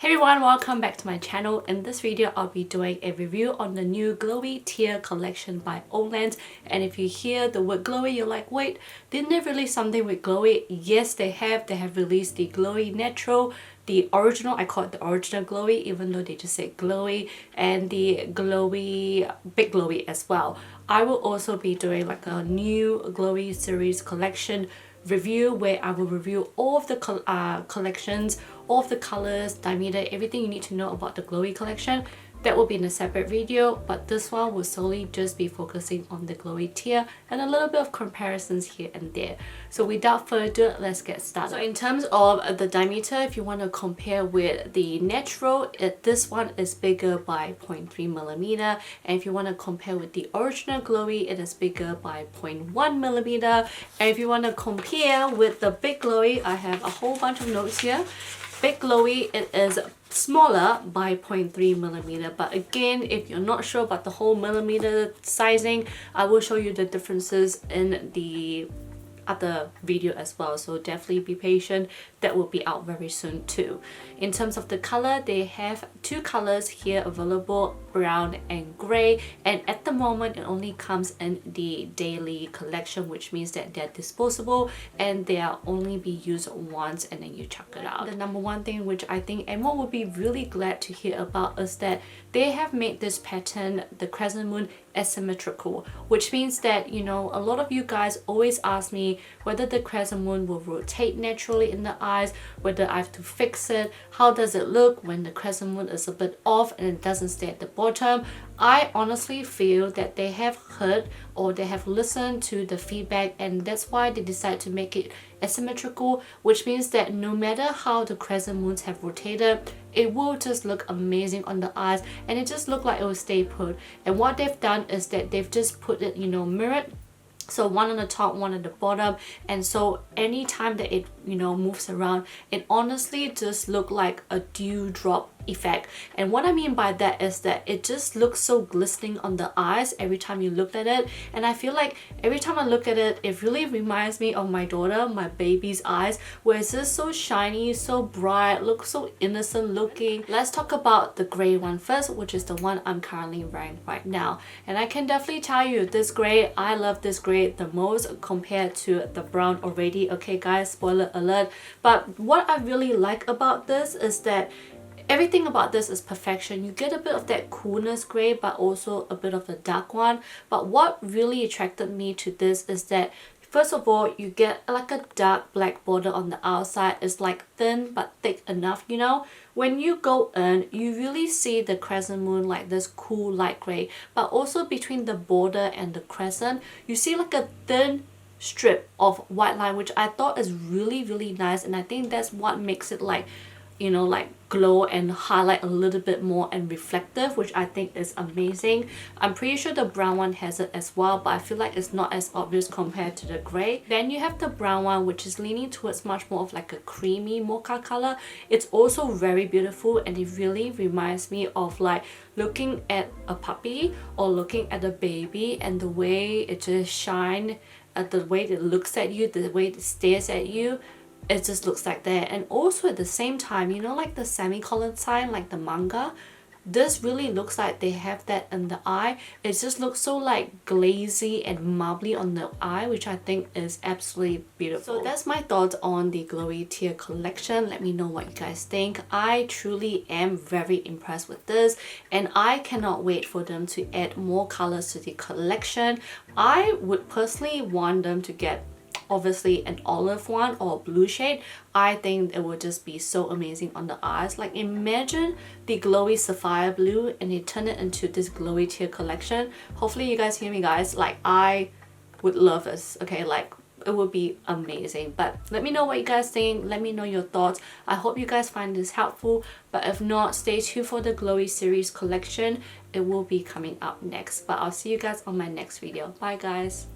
Hey everyone, welcome back to my channel. In this video, I'll be doing a review on the new Glowy Tear collection by Olens. And if you hear the word glowy, you're like, wait, didn't they release something with glowy? Yes, they have. They have released the Glowy Natural, the original, I call it the original Glowy, even though they just say glowy, and the Glowy, Big Glowy as well. I will also be doing like a new Glowy series collection review where I will review all of the collections, all of the colors, diameter, everything you need to know about the Glowy collection. That will be in a separate video, but this one will solely just be focusing on the Glowy Tear and a little bit of comparisons here and there. So without further ado, let's get started. So in terms of the diameter, if you want to compare with the natural, this one is bigger by 0.3mm, and if you want to compare with the original Glowy, it is bigger by 0.1mm, and if you want to compare with the Big Glowy, I have a whole bunch of notes here. Big Glowy, it is smaller by 0.3mm, but again, if you're not sure about the whole millimeter sizing, I will show you the differences in the other video as well, so definitely be patient. That will be out very soon too. In terms of the color, they have two colors here available, brown and gray, and at the moment it only comes in the daily collection, which means that they're disposable and they are only be used once and then you chuck it out. The number one thing which I think everyone will be really glad to hear about is that they have made this pattern, the crescent moon, asymmetrical, which means that, you know, a lot of you guys always ask me whether the crescent moon will rotate naturally in the eyes, whether I have to fix it, how does it look when the crescent moon is a bit off and it doesn't stay at the bottom. I honestly feel that they have heard or they have listened to the feedback, and that's why they decided to make it asymmetrical, which means that no matter how the crescent moons have rotated, it will just look amazing on the eyes and it just look like it will stay put. And what they've done is that they've just put it, you know, mirrored. So one on the top, one at the bottom, and so anytime that it, you know, moves around, it honestly just look like a dewdrop effect. And what I mean by that is that it just looks so glistening on the eyes every time you look at it, and I feel like every time I look at it, it really reminds me of my daughter, my baby's eyes, where it's just so shiny, so bright, looks so innocent looking. Let's talk about the gray one first, which is the one I'm currently wearing right now, and I can definitely tell you this gray, I love this gray the most compared to the brown already. Okay guys, spoiler alert. But what I really like about this is that everything about this is perfection. You get a bit of that coolness gray, but also a bit of the dark one. But what really attracted me to this is that first of all, you get like a dark black border on the outside. It's like thin but thick enough, you know. When you go in, you really see the crescent moon like this cool light gray, but also between the border and the crescent, you see like a thin strip of white line, which I thought is really nice, and I think that's what makes it like, you know, like glow and highlight a little bit more and reflective, which I think is amazing. I'm pretty sure the brown one has it as well, but I feel like it's not as obvious compared to the gray. Then you have the brown one, which is leaning towards much more of like a creamy mocha color. It's also very beautiful, and it really reminds me of like looking at a puppy or looking at a baby, and the way it just shines, the way it looks at you, the way it stares at you, it just looks like that. And also at the same time, you know, like the semicolon sign, like the manga, this really looks like they have that in the eye. It just looks so like glazy and marbly on the eye, which I think is absolutely beautiful. So that's my thoughts on the Glowy Tear collection. Let me know what you guys think. I truly am very impressed with this, and I cannot wait for them to add more colors to the collection. I would personally want them to get obviously an olive one or blue shade. I think it would just be so amazing on the eyes. Like imagine the glowy sapphire blue and they turn it into this Glowy Tear collection. Hopefully you guys hear me guys, like I would love this. Okay, like it would be amazing. But let me know what you guys think, let me know your thoughts. I hope you guys find this helpful, but if not, stay tuned for the Glowy series collection. It will be coming up next, but I'll see you guys on my next video. Bye guys.